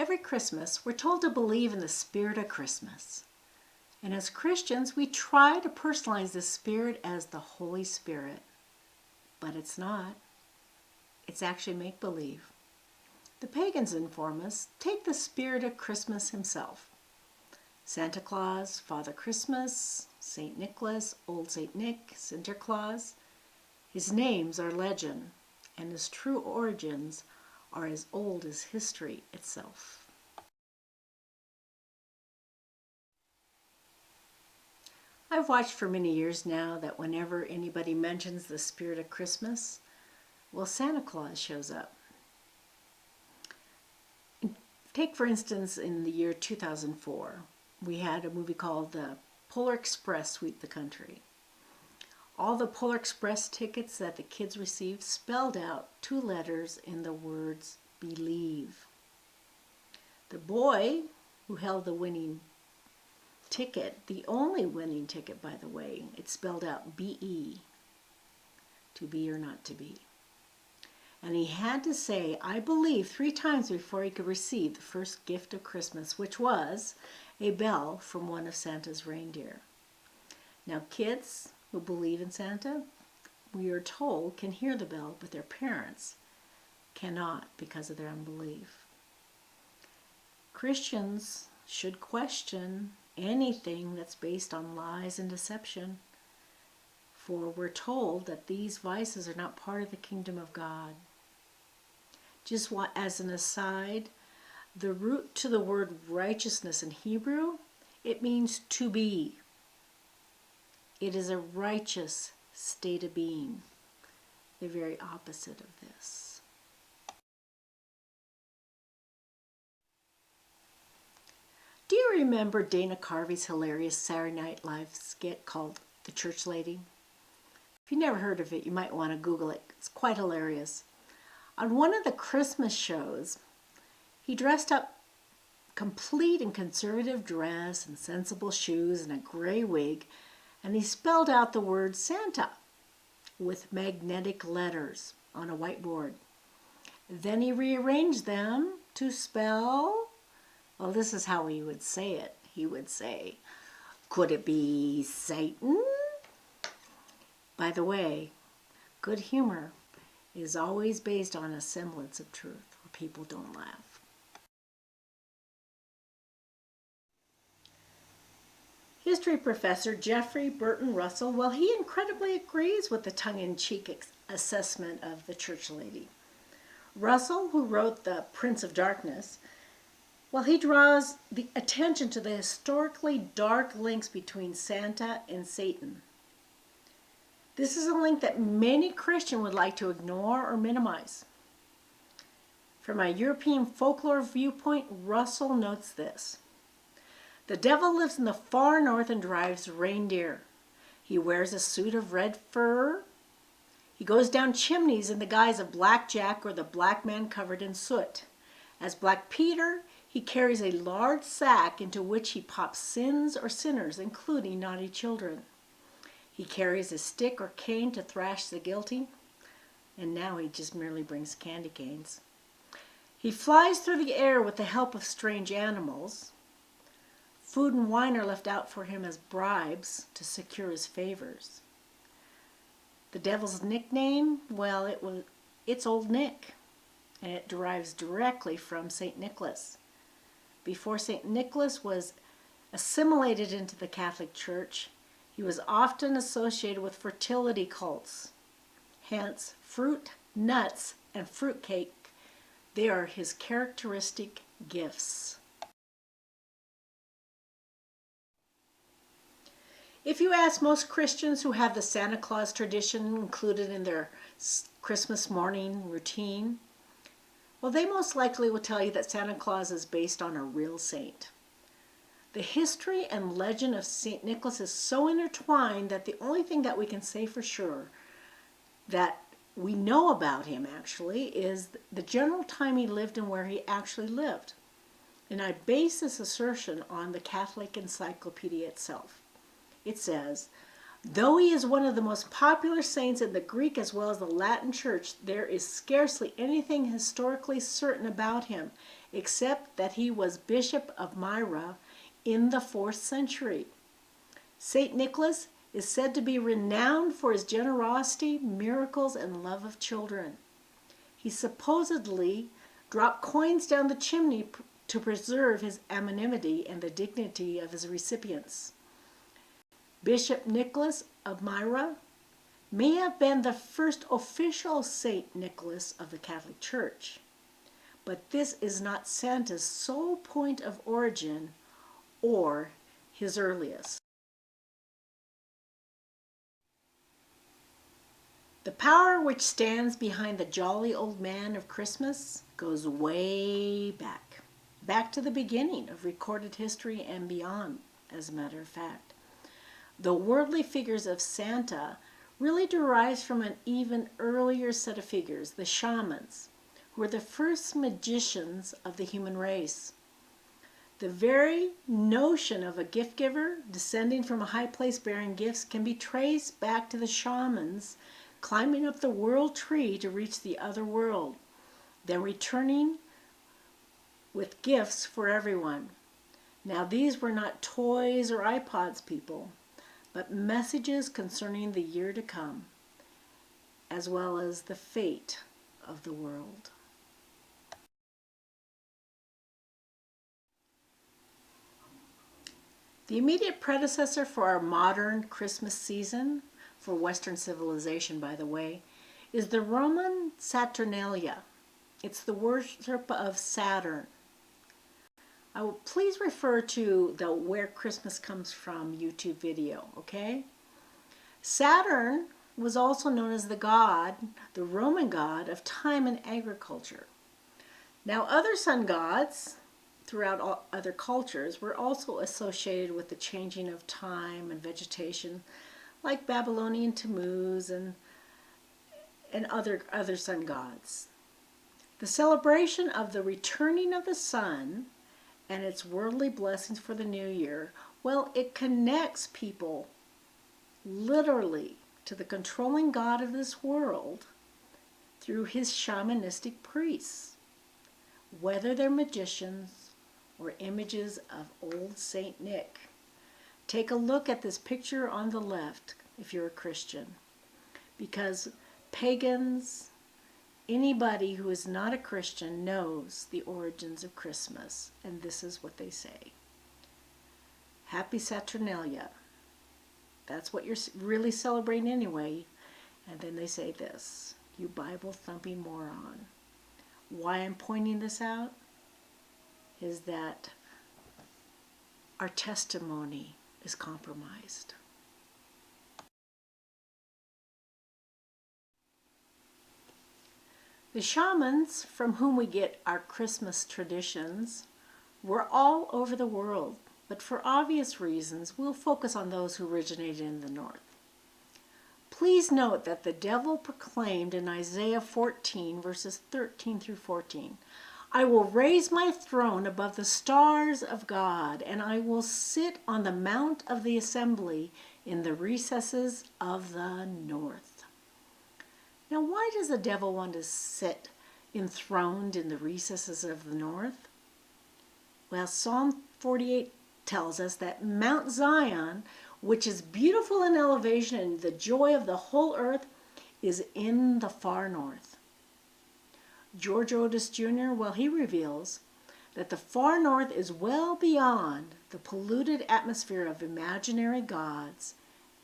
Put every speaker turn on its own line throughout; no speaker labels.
Every Christmas, we're told to believe in the spirit of Christmas. And as Christians, we try to personalize the spirit as the Holy Spirit. But it's not. It's actually make-believe. The pagans inform us, take the spirit of Christmas himself. Santa Claus, Father Christmas, St. Nicholas, Old St. Nick, Sinterklaas. His names are legend, and his true origins are as old as history itself. I've watched for many years now that whenever anybody mentions the spirit of Christmas, well, Santa Claus shows up. Take, for instance, in the year 2004, we had a movie called The Polar Express sweep the country. All the Polar Express tickets that the kids received spelled out 2 letters in the words believe. The boy who held the winning ticket, the only winning ticket, by the way, it spelled out B-E, to be or not to be. And he had to say, I believe, 3 times before he could receive the first gift of Christmas, which was a bell from one of Santa's reindeer. Now, kids who believe in Santa, we are told, can hear the bell, but their parents cannot because of their unbelief. Christians should question anything that's based on lies and deception, for we're told that these vices are not part of the kingdom of God. Just as an aside, the root to the word righteousness in Hebrew, it means to be. It is a righteous state of being, the very opposite of this. Do you remember Dana Carvey's hilarious Saturday Night Live skit called The Church Lady? If you never heard of it, you might want to Google it. It's quite hilarious. On one of the Christmas shows, he dressed up complete in conservative dress and sensible shoes and a gray wig, and he spelled out the word Santa with magnetic letters on a whiteboard. Then he rearranged them to spell, well, this is how he would say it. He would say, could it be Satan? By the way, good humor is always based on a semblance of truth, or people don't laugh. History professor Jeffrey Burton Russell, well, he incredibly agrees with the tongue-in-cheek assessment of the church lady. Russell, who wrote The Prince of Darkness, well, he draws the attention to the historically dark links between Santa and Satan. This is a link that many Christians would like to ignore or minimize. From a European folklore viewpoint, Russell notes this. The devil lives in the far north and drives reindeer. He wears a suit of red fur. He goes down chimneys in the guise of Black Jack or the black man covered in soot. As Black Peter, he carries a large sack into which he pops sins or sinners, including naughty children. He carries a stick or cane to thrash the guilty, and now he just merely brings candy canes. He flies through the air with the help of strange animals. Food and wine are left out for him as bribes to secure his favors. The devil's nickname, well, it's Old Nick, and it derives directly from St. Nicholas. Before St. Nicholas was assimilated into the Catholic Church, he was often associated with fertility cults. Hence, fruit, nuts, and fruitcake, they are his characteristic gifts. If you ask most Christians who have the Santa Claus tradition included in their Christmas morning routine, well, they most likely will tell you that Santa Claus is based on a real saint. The history and legend of St. Nicholas is so intertwined that the only thing that we can say for sure that we know about him actually is the general time he lived and where he actually lived. And I base this assertion on the Catholic Encyclopedia itself. It says, Though he is one of the most popular saints in the Greek as well as the Latin Church, there is scarcely anything historically certain about him, except that he was Bishop of Myra in the 4th century. St. Nicholas is said to be renowned for his generosity, miracles, and love of children. He supposedly dropped coins down the chimney to preserve his anonymity and the dignity of his recipients. Bishop Nicholas of Myra may have been the first official St. Nicholas of the Catholic Church, but this is not Santa's sole point of origin or his earliest. The power which stands behind the jolly old man of Christmas goes way back to the beginning of recorded history and beyond, as a matter of fact. The worldly figures of Santa really derives from an even earlier set of figures, the shamans, who were the first magicians of the human race. The very notion of a gift giver descending from a high place bearing gifts can be traced back to the shamans climbing up the world tree to reach the other world, then returning with gifts for everyone. Now these were not toys or iPods, people, but messages concerning the year to come, as well as the fate of the world. The immediate predecessor for our modern Christmas season, for Western civilization by the way, is the Roman Saturnalia. It's the worship of Saturn. I will please refer to the Where Christmas Comes From YouTube video, okay? Saturn was also known as the god, the Roman god of time and agriculture. Now other sun gods throughout all other cultures were also associated with the changing of time and vegetation, like Babylonian Tammuz and other sun gods. The celebration of the returning of the sun and its worldly blessings for the new year, well, it connects people literally to the controlling God of this world through his shamanistic priests, whether they're magicians or images of old Saint Nick. Take a look at this picture on the left if you're a Christian, because pagans, anybody who is not a Christian knows the origins of Christmas, and this is what they say. Happy Saturnalia. That's what you're really celebrating anyway. And then they say this, you Bible-thumping moron. Why I'm pointing this out is that our testimony is compromised. The shamans from whom we get our Christmas traditions were all over the world, but for obvious reasons, we'll focus on those who originated in the north. Please note that the devil proclaimed in Isaiah 14, verses 13 through 14, I will raise my throne above the stars of God, and I will sit on the mount of the assembly in the recesses of the north. Now, why does the devil want to sit enthroned in the recesses of the north? Well, Psalm 48 tells us that Mount Zion, which is beautiful in elevation and the joy of the whole earth, is in the far north. George Otis Jr., well, he reveals that the far north is well beyond the polluted atmosphere of imaginary gods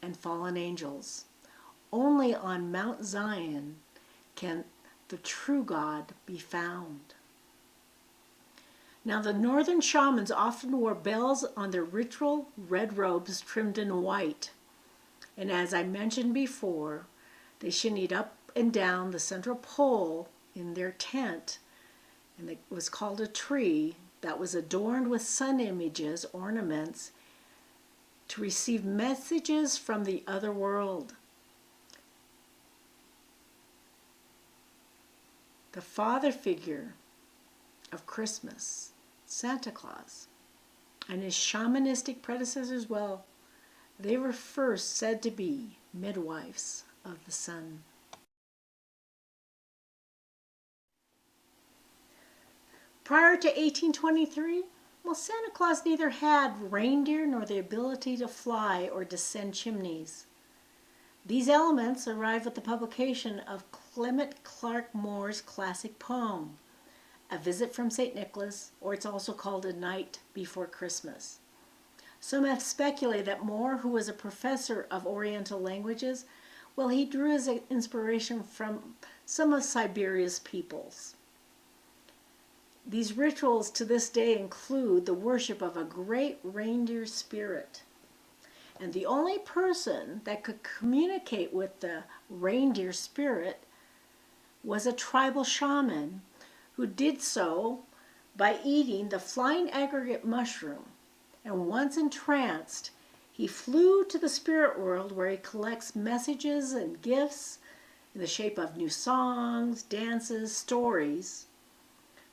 and fallen angels. Only on Mount Zion can the true God be found. Now, the northern shamans often wore bells on their ritual red robes trimmed in white. And as I mentioned before, they shinnied up and down the central pole in their tent, and it was called a tree that was adorned with sun images, ornaments, to receive messages from the other world. The father figure of Christmas, Santa Claus, and his shamanistic predecessors, well, They were first said to be midwives of the sun. Prior to 1823, well, Santa Claus neither had reindeer nor the ability to fly or descend chimneys. These elements arrived with the publication of Clement Clarke Moore's classic poem, A Visit from St. Nicholas, or it's also called A Night Before Christmas. Some have speculated that Moore, who was a professor of Oriental languages, well, he drew his inspiration from some of Siberia's peoples. These rituals to this day include the worship of a great reindeer spirit. And the only person that could communicate with the reindeer spirit was a tribal shaman who did so by eating the flying aggregate mushroom. And once entranced, he flew to the spirit world where he collects messages and gifts in the shape of new songs, dances, stories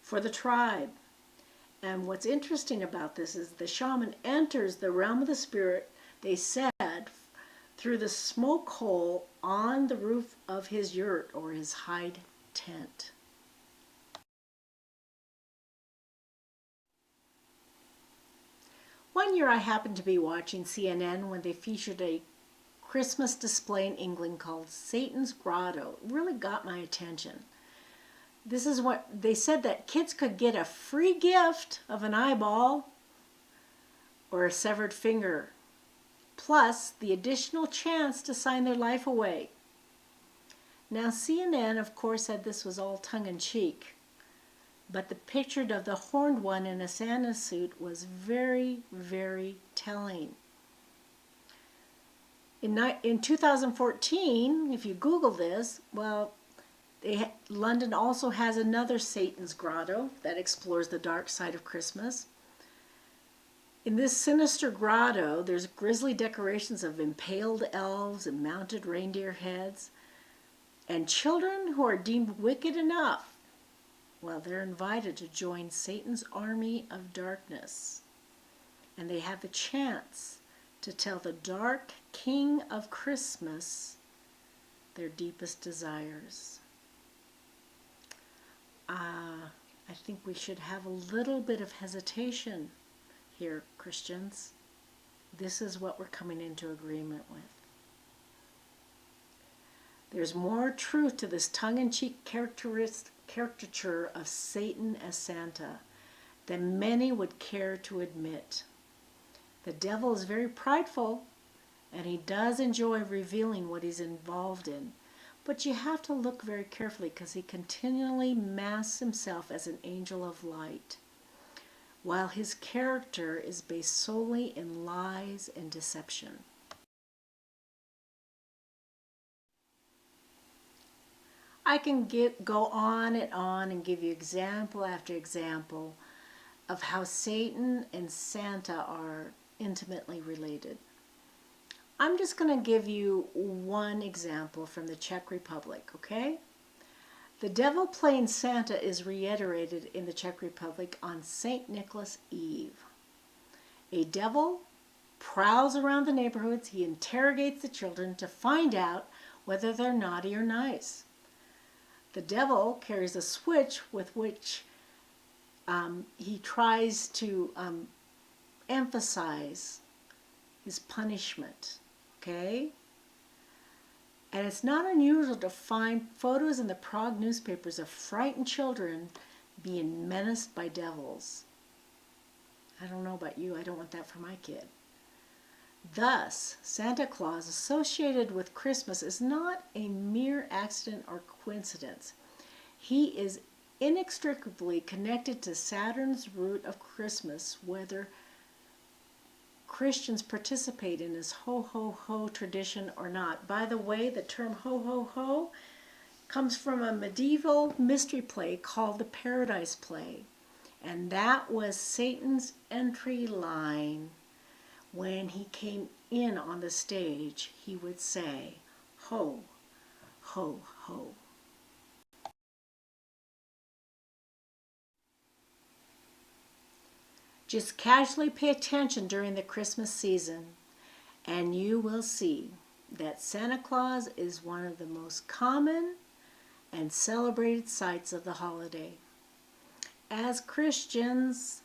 for the tribe. And what's interesting about this is the shaman enters the realm of the spirit, they said, through the smoke hole on the roof of his yurt or his hide tent. One year I happened to be watching CNN when they featured a Christmas display in England called Satan's Grotto. It really got my attention. This is what they said, that kids could get a free gift of an eyeball or a severed finger, plus the additional chance to sign their life away. Now CNN, of course, said this was all tongue-in-cheek, but the picture of the horned one in a Santa suit was very, very telling. In 2014, if you Google this, well, London also has another Satan's Grotto that explores the dark side of Christmas. In this sinister grotto, there's grisly decorations of impaled elves and mounted reindeer heads. And children who are deemed wicked enough, well, they're invited to join Satan's army of darkness. And they have the chance to tell the dark king of Christmas their deepest desires. I think we should have a little bit of hesitation here, Christians. This is what we're coming into agreement with. There's more truth to this tongue-in-cheek caricature of Satan as Santa than many would care to admit. The devil is very prideful, and he does enjoy revealing what he's involved in. But you have to look very carefully because he continually masks himself as an angel of light, while his character is based solely in lies and deception. I can go on and give you example after example of how Satan and Santa are intimately related. I'm just going to give you one example from the Czech Republic, okay? The devil playing Santa is reiterated in the Czech Republic on St. Nicholas Eve. A devil prowls around the neighborhoods. He interrogates the children to find out whether they're naughty or nice. The devil carries a switch with which he tries to emphasize his punishment. Okay? And it's not unusual to find photos in the Prague newspapers of frightened children being menaced by devils. I don't know about you, I don't want that for my kid. Thus, Santa Claus associated with Christmas is not a mere accident or coincidence. He is inextricably connected to Saturn's root of Christmas, whether Christians participate in his ho-ho-ho tradition or not. By the way, the term ho-ho-ho comes from a medieval mystery play called the Paradise Play. And that was Satan's entry line. When he came in on the stage, he would say, ho, ho, ho. Just casually pay attention during the Christmas season, and you will see that Santa Claus is one of the most common and celebrated sights of the holiday. As Christians,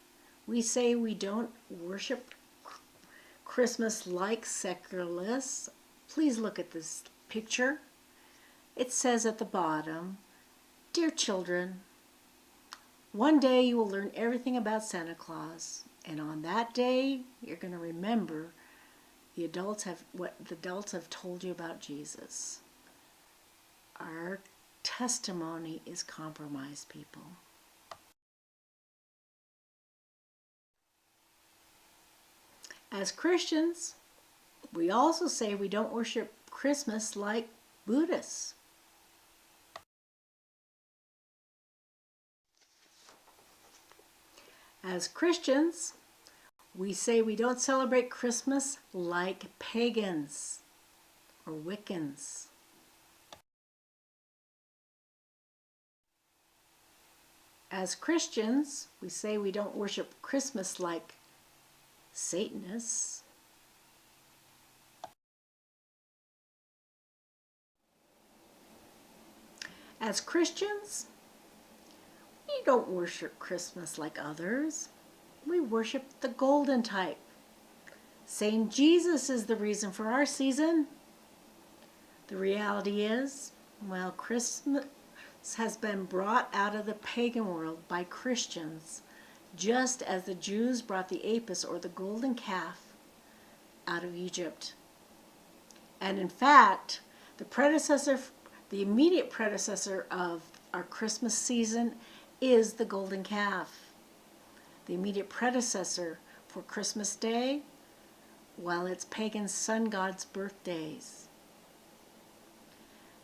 we say we don't worship Christmas like secularists. Please look at this picture. It says at the bottom, "Dear children, one day you will learn everything about Santa Claus, and on that day you're going to remember what the adults have told you about Jesus." Our testimony is compromised, people. As Christians, we also say we don't worship Christmas like Buddhists. As Christians, we say we don't celebrate Christmas like pagans or Wiccans. As Christians, we say we don't worship Christmas like Satanists. As Christians, we don't worship Christmas like others. We worship the golden type, saying Jesus is the reason for our season. The reality is, well, Christmas has been brought out of the pagan world by Christians, just as the Jews brought the apis, or the golden calf, out of Egypt. And in fact, the immediate predecessor of our Christmas season is the golden calf. The immediate predecessor for Christmas Day, well, it's pagan sun gods' birthdays.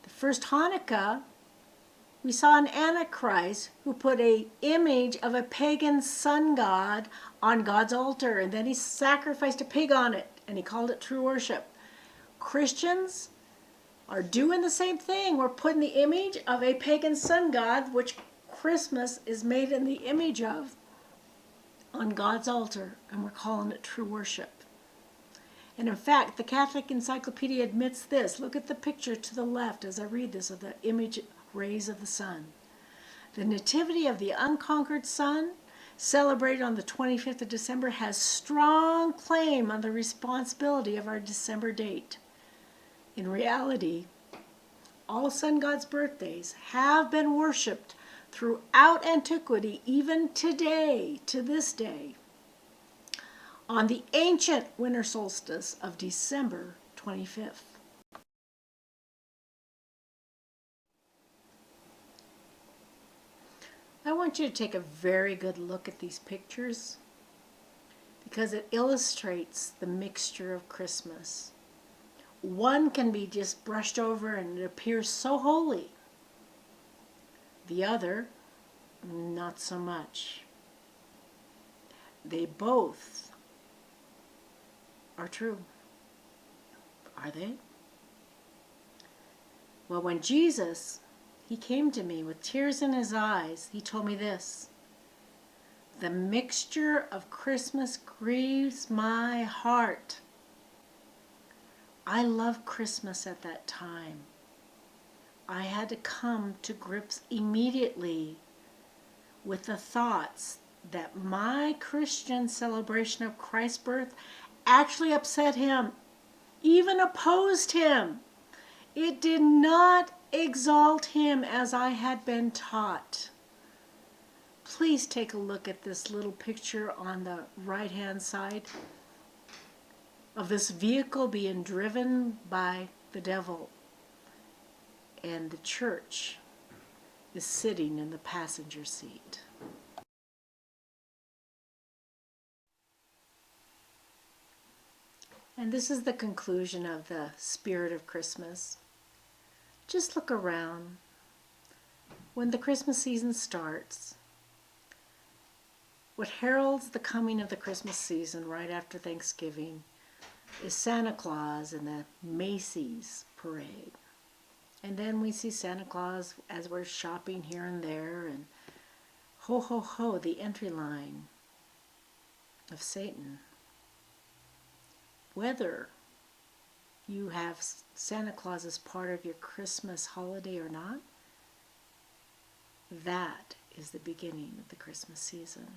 The first Hanukkah, we saw an Antichrist who put an image of a pagan sun god on God's altar, and then he sacrificed a pig on it, and he called it true worship. Christians are doing the same thing. We're putting the image of a pagan sun god, which Christmas is made in the image of, on God's altar, and we're calling it true worship. And in fact, the Catholic Encyclopedia admits this. Look at the picture to the left as I read this of the image rays of the sun. The nativity of the unconquered sun, celebrated on the 25th of December, has strong claim on the responsibility of our December date. In reality, all sun gods' birthdays have been worshipped throughout antiquity, even today, to this day, on the ancient winter solstice of December 25th. I want you to take a very good look at these pictures because it illustrates the mixture of Christmas. One can be just brushed over and it appears so holy. The other, not so much. They both are true. Are they? Well, when Jesus, he came to me with tears in his eyes, he told me this: "The mixture of Christmas grieves my heart." I love Christmas at that time. I had to come to grips immediately with the thoughts that my Christian celebration of Christ's birth actually upset him, even opposed him. It did not exalt him as I had been taught. Please take a look at this little picture on the right-hand side of this vehicle being driven by the devil, and the church is sitting in the passenger seat. And this is the conclusion of the spirit of Christmas. Just look around. When the Christmas season starts, what heralds the coming of the Christmas season right after Thanksgiving is Santa Claus and the Macy's parade. And then we see Santa Claus as we're shopping here and there, and ho, ho, ho, the entry line of Satan. Whether you have Santa Claus as part of your Christmas holiday or not, that is the beginning of the Christmas season.